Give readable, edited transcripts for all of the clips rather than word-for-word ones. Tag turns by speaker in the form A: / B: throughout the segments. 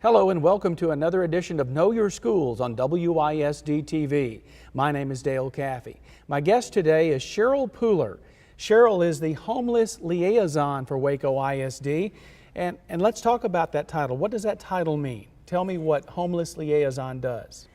A: Hello and welcome to another edition of Know Your Schools on WISD TV. My name is Dale Caffey. My guest today is Cheryl Pooler. Cheryl is the Homeless Liaison for Waco ISD. And let's talk about that title. What does that title mean? Tell me what Homeless Liaison does.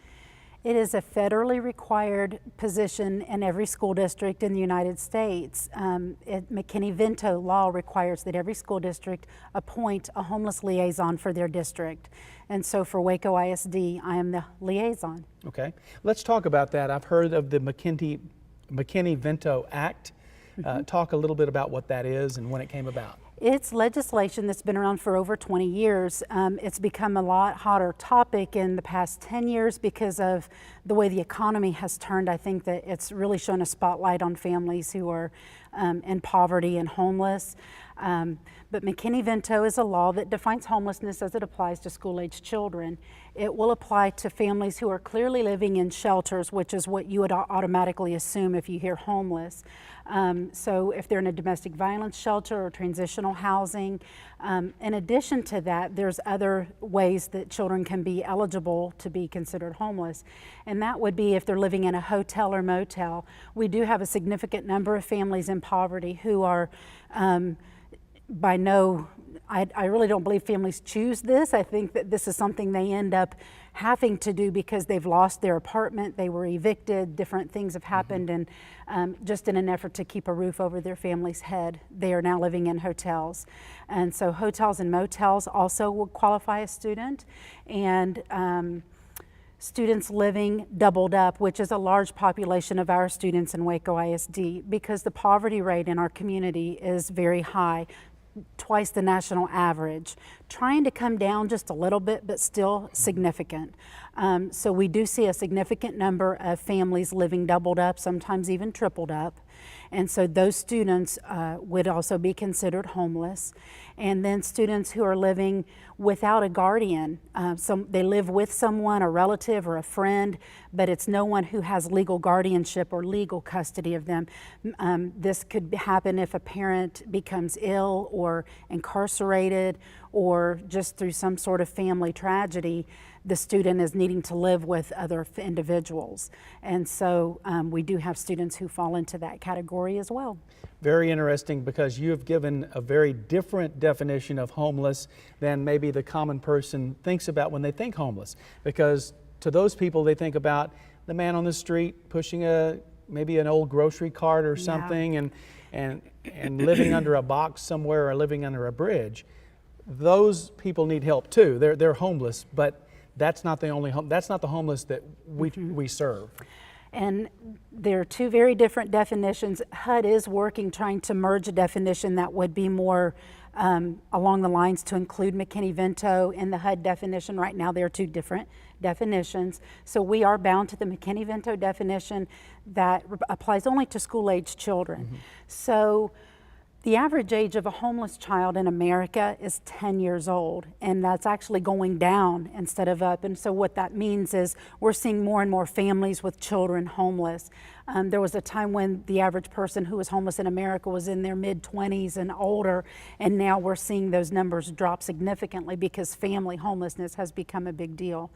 B: It is a federally required position in every school district in the United States. McKinneyVento law requires that every school district appoint a homeless liaison for their district. And so for Waco ISD, I am the liaison. Okay,
A: let's talk about that. I've heard of the McKinneyVento Act. Talk a little bit about what that is and when it came about.
B: It's legislation that's been around for over 20 years. It's become a lot hotter topic in the past 10 years because of the way the economy has turned. I think that it's really shown a spotlight on families who are in poverty and homeless. But McKinneyVento is a law that defines homelessness as it applies to school-aged children. It will apply to families who are clearly living in shelters, which is what you would automatically assume if you hear homeless. So if they're in a domestic violence shelter or transitional housing. In addition to that, there's other ways that children can be eligible to be considered homeless. And that would be if they're living in a hotel or motel. We do have a significant number of families in poverty who are I really don't believe families choose this. I think that this is something they end up having to do because they've lost their apartment, they were evicted, different things have happened, and just in an effort to keep a roof over their family's head, they are now living in hotels. And so hotels and motels also would qualify a student, and students living doubled up, which is a large population of our students in Waco ISD, because the poverty rate in our community is very high, twice the national average, trying to come down just a little bit, but still significant. So we do see a significant number of families living doubled up, sometimes even tripled up. And so those students would also be considered homeless. And then students who are living without a guardian. They live with someone, a relative or a friend, but it's no one who has legal guardianship or legal custody of them. This could happen if a parent becomes ill or incarcerated, or just through some sort of family tragedy, the student is needing to live with other individuals. And so we do have students who fall into that category as well.
A: Very interesting, because you have given a very different definition of homeless than maybe the common person thinks about when they think homeless. Because to those people, they think about the man on the street pushing maybe an old grocery cart or something, and living under a box somewhere or living under a bridge. Those people need help too. They're homeless, but that's not the homeless that we serve.
B: And there are two very different definitions. HUD is working, trying to merge a definition that would be more along the lines to include McKinneyVento in the HUD definition. Right now there are two different definitions. So we are bound to the McKinneyVento definition that applies only to school-aged children. So the average age of a homeless child in America is 10 years old, and that's actually going down instead of up. And so what that means is we're seeing more and more families with children homeless. There was a time when the average person who was homeless in America was in their mid-20s and older, and now we're seeing those numbers drop significantly because family homelessness has become a big deal.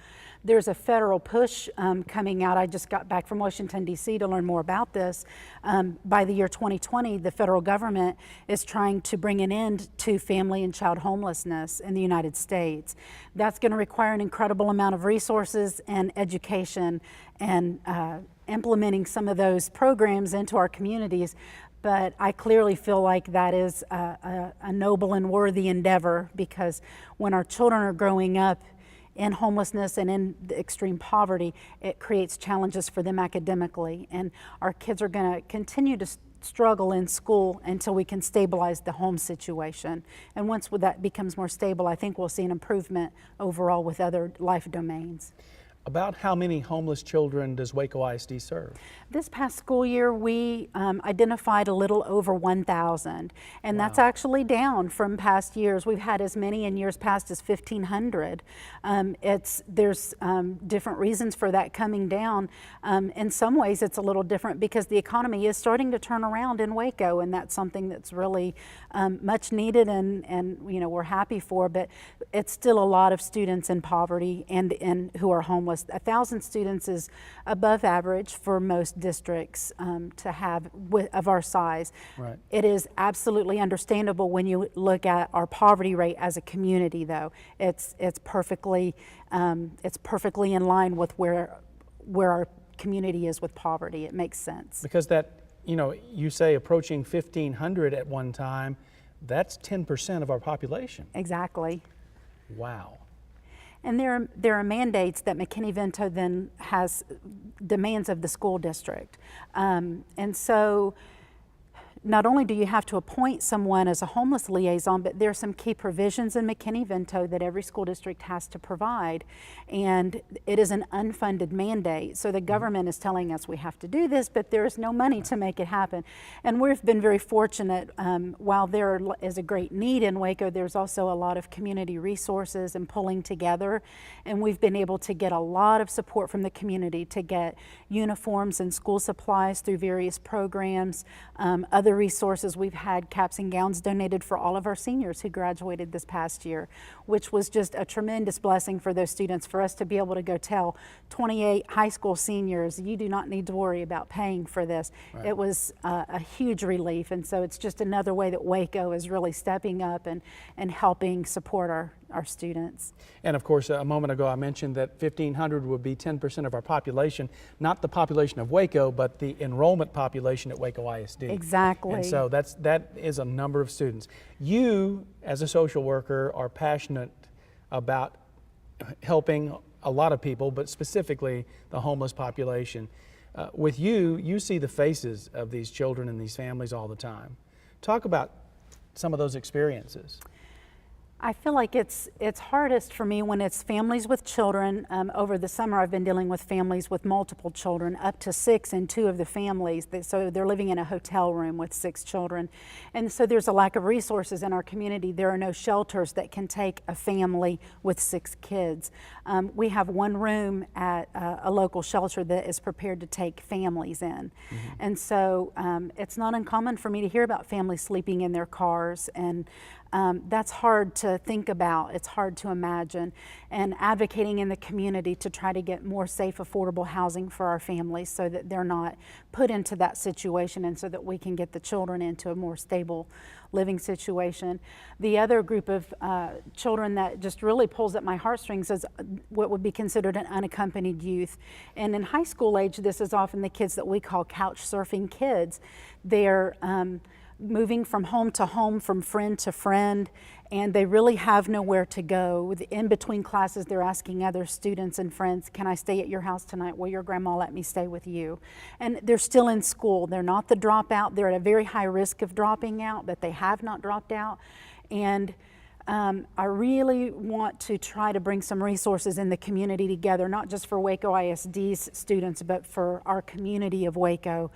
B: There's a federal push coming out. I just got back from Washington, D.C. to learn more about this. By the year 2020, the federal government is trying to bring an end to family and child homelessness in the United States. That's going to require an incredible amount of resources and education and implementing some of those programs into our communities. But I clearly feel like that is a noble and worthy endeavor, because when our children are growing up in homelessness and in extreme poverty, it creates challenges for them academically. And our kids are going to continue to struggle in school until we can stabilize the home situation. And once that becomes more stable, I think we'll see an improvement overall with other life domains.
A: About how many homeless children does Waco ISD serve?
B: This past school year, we identified a little over 1,000, and that's actually down from past years. We've had as many in years past as 1,500. There's different reasons for that coming down. In some ways, it's a little different because the economy is starting to turn around in Waco, and that's something that's really much needed, and we're happy for. But it's still a lot of students in poverty and who are homeless. 1,000 students is above average for most districts to have of our size.
A: Right.
B: It is absolutely understandable when you look at our poverty rate as a community, though. It's perfectly in line with where our community is with poverty. It makes sense.
A: Because you say approaching 1,500 at one time, that's 10% of our population.
B: Exactly.
A: Wow.
B: And there are mandates that McKinneyVento then has demands of the school district. And so not only do you have to appoint someone as a homeless liaison, but there are some key provisions in McKinneyVento that every school district has to provide. And it is an unfunded mandate. So the government is telling us we have to do this, but there is no money to make it happen. And we've been very fortunate. While there is a great need in Waco, there's also a lot of community resources and pulling together. And we've been able to get a lot of support from the community to get uniforms and school supplies through various programs. Other resources, we've had caps and gowns donated for all of our seniors who graduated this past year, which was just a tremendous blessing for those students, for us to be able to go tell 28 high school seniors, you do not need to worry about paying for this. Right. It was a huge relief, and so it's just another way that Waco is really stepping up and helping support our students.
A: And of course, a moment ago I mentioned that 1,500 would be 10% of our population, not the population of Waco, but the enrollment population at Waco ISD.
B: Exactly.
A: And so that is a number of students. You, as a social worker, are passionate about helping a lot of people, but specifically the homeless population. With you see the faces of these children and these families all the time. Talk about some of those experiences.
B: I feel like it's hardest for me when it's families with children. Over the summer, I've been dealing with families with multiple children, up to 6 in 2 of the families. So they're living in a hotel room with 6 children. And so there's a lack of resources in our community. There are no shelters that can take a family with 6 kids. We have one room at a local shelter that is prepared to take families in. Mm-hmm. And so it's not uncommon for me to hear about families sleeping in their cars, and that's hard to think about. It's hard to imagine. And advocating in the community to try to get more safe, affordable housing for our families so that they're not put into that situation, and so that we can get the children into a more stable living situation. The other group of children that just really pulls at my heartstrings is what would be considered an unaccompanied youth. And in high school age, this is often the kids that we call couch surfing kids. They're moving from home to home, from friend to friend, and they really have nowhere to go. In between classes, they're asking other students and friends, can I stay at your house tonight? Will your grandma let me stay with you? And they're still in school. They're not the dropout. They're at a very high risk of dropping out, but they have not dropped out. And I really want to try to bring some resources in the community together, not just for Waco ISD's students, but for our community of Waco.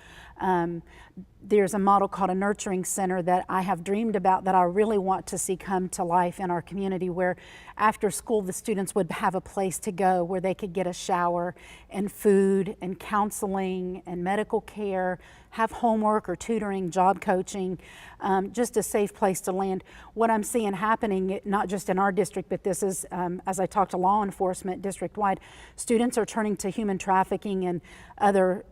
B: There's a model called a nurturing center that I have dreamed about, that I really want to see come to life in our community, where after school the students would have a place to go where they could get a shower and food and counseling and medical care, have homework or tutoring, job coaching, just a safe place to land. What I'm seeing happening, not just in our district, but this is, as I talk to law enforcement district-wide, students are turning to human trafficking and other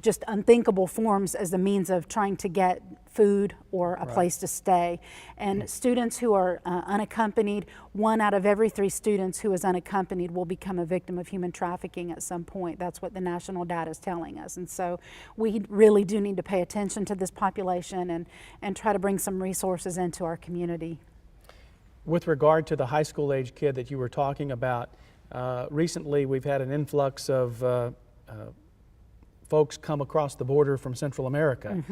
B: just unthinkable forms as a means of trying to get food or a place to stay. And students who are unaccompanied, 1 out of every 3 students who is unaccompanied will become a victim of human trafficking at some point. That's what the national data is telling us. And so we really do need to pay attention to this population and try to bring some resources into our community.
A: With regard to the high school age kid that you were talking about, recently we've had an influx of folks come across the border from Central America.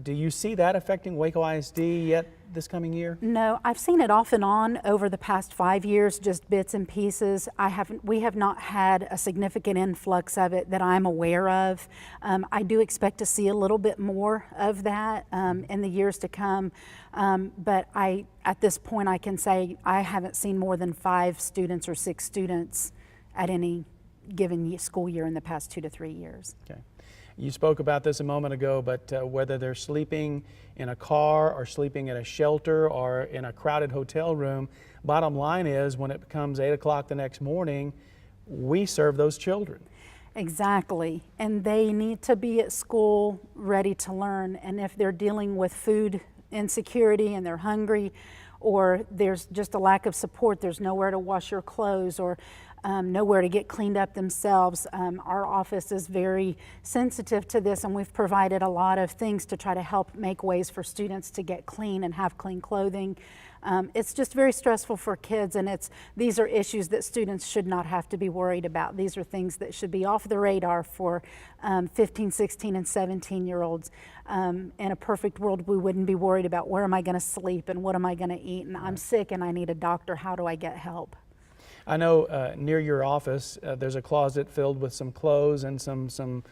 A: Do you see that affecting Waco ISD yet this coming year?
B: No, I've seen it off and on over the past 5 years, just bits and pieces. We have not had a significant influx of it that I'm aware of. I do expect to see a little bit more of that in the years to come. But at this point, I can say I haven't seen more than 5 students or 6 students at any given school year in the past 2 to 3 years.
A: Okay. You spoke about this a moment ago, but whether they're sleeping in a car or sleeping in a shelter or in a crowded hotel room, bottom line is when it becomes 8 o'clock the next morning, we serve those children.
B: Exactly, and they need to be at school ready to learn. And if they're dealing with food insecurity and they're hungry, or there's just a lack of support, there's nowhere to wash your clothes or nowhere to get cleaned up themselves. Our office is very sensitive to this, and we've provided a lot of things to try to help make ways for students to get clean and have clean clothing. It's just very stressful for kids, and these are issues that students should not have to be worried about. These are things that should be off the radar for 15, 16, and 17-year-olds. In a perfect world, we wouldn't be worried about where am I going to sleep and what am I going to eat, and I'm sick and I need a doctor. How do I get help?
A: I know near your office there's a closet filled with some clothes and some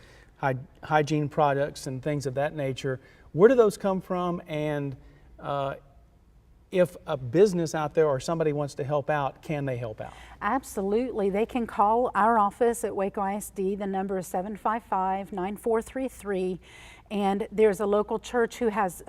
A: hygiene products and things of that nature. Where do those come from? And if a business out there or somebody wants to help out, can they help out?
B: Absolutely. They can call our office at Waco ISD. The number is 755-9433. And there's a local church who has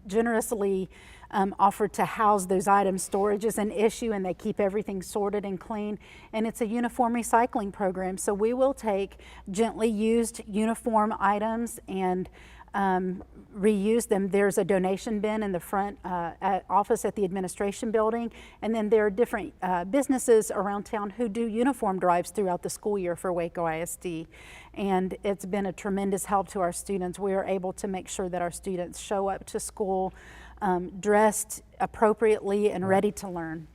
B: generously offered to house those items. Storage is an issue, and they keep everything sorted and clean. And it's a uniform recycling program. So we will take gently used uniform items and reuse them. There's a donation bin in the front office at the administration building, and then there are different businesses around town who do uniform drives throughout the school year for Waco ISD, and it's been a tremendous help to our students. We are able to make sure that our students show up to school dressed appropriately and ready to learn.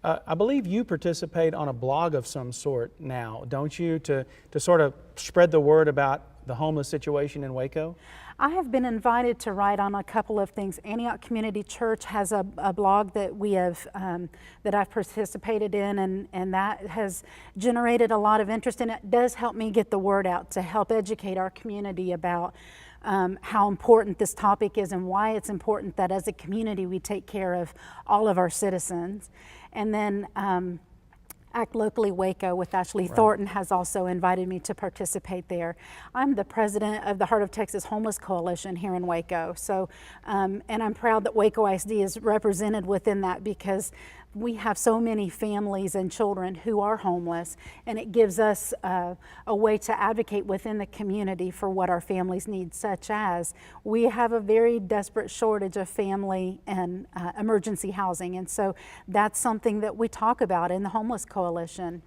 A: I believe you participate on a blog of some sort now, don't you, to sort of spread the word about the homeless situation in Waco?
B: I have been invited to write on a couple of things. Antioch Community Church has a blog that we have that I've participated in, and that has generated a lot of interest, and it does help me get the word out to help educate our community about how important this topic is and why it's important that as a community we take care of all of our citizens. And then Act Locally Waco with Ashley Thornton has also invited me to participate there. I'm the president of the Heart of Texas Homeless Coalition here in Waco. So, and I'm proud that Waco ISD is represented within that because we have so many families and children who are homeless, and it gives us a way to advocate within the community for what our families need, such as we have a very desperate shortage of family and emergency housing, and so that's something that we talk about in the Homeless Coalition.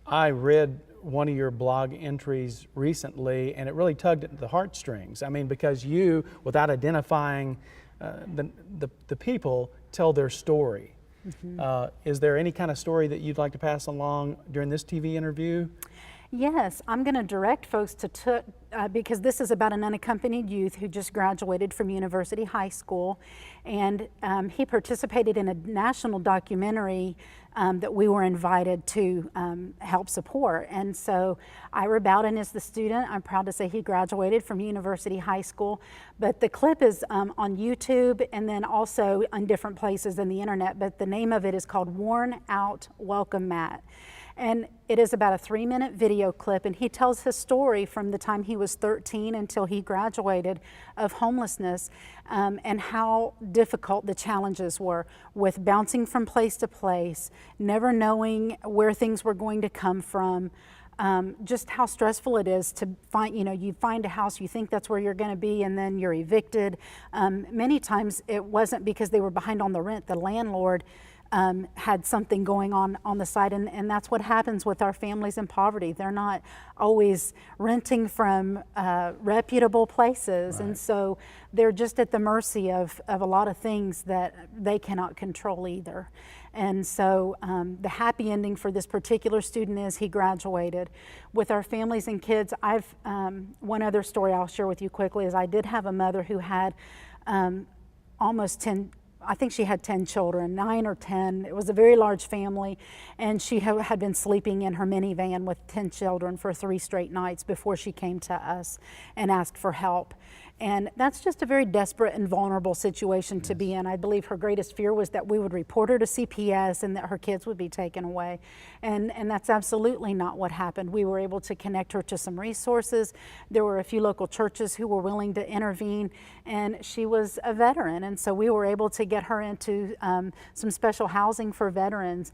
A: I read one of your blog entries recently, and it really tugged at the heartstrings. I mean, because you, without identifying the people, tell their story. Is there any kind of story that you'd like to pass along during this TV interview?
B: Yes, I'm going to direct folks to because this is about an unaccompanied youth who just graduated from University High School, and he participated in a national documentary that we were invited to help support. And so Ira Bowden is the student. I'm proud to say he graduated from University High School, but the clip is on YouTube and then also on different places in the internet, but the name of it is called Worn Out Welcome Mat. And it is about a 3-minute video clip, and he tells his story from the time he was 13 until he graduated of homelessness, and how difficult the challenges were with bouncing from place to place, never knowing where things were going to come from, just how stressful it is to find, you find a house, you think that's where you're going to be, and then you're evicted. Many times it wasn't because they were behind on the rent. The landlord had something going on the side, and that's what happens with our families in poverty. They're not always renting from reputable places,
A: Right.
B: and so they're just at the mercy of a lot of things that they cannot control either. And so the happy ending for this particular student is he graduated. With our families and kids, one other story I'll share with you quickly is I did have a mother who had almost 10, I think she had 10 children, 9 or 10. It was a very large family, and she had been sleeping in her minivan with 10 children for 3 straight nights before she came to us and asked for help. And that's just a very desperate and vulnerable situation to be in. I believe her greatest fear was that we would report her to CPS and that her kids would be taken away. And that's absolutely not what happened. We were able to connect her to some resources. There were a few local churches who were willing to intervene, and she was a veteran. And so we were able to get her into some special housing for veterans.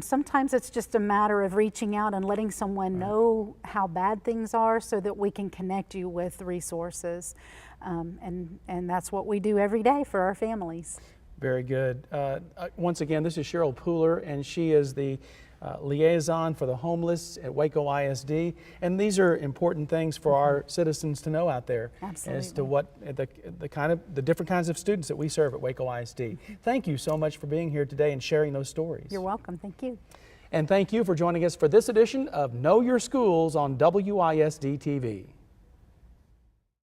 B: Sometimes it's just a matter of reaching out and letting someone know how bad things are so that we can connect you with resources. And that's what we do every day for our families.
A: Very good. Once again, this is Cheryl Pooler, and she is the liaison for the homeless at Waco ISD. And these are important things for our citizens to know out there.
B: Absolutely.
A: As to what the different kinds of students that we serve at Waco ISD. Thank you so much for being here today and sharing those stories.
B: You're welcome. Thank you.
A: And thank you for joining us for this edition of Know Your Schools on WISD TV.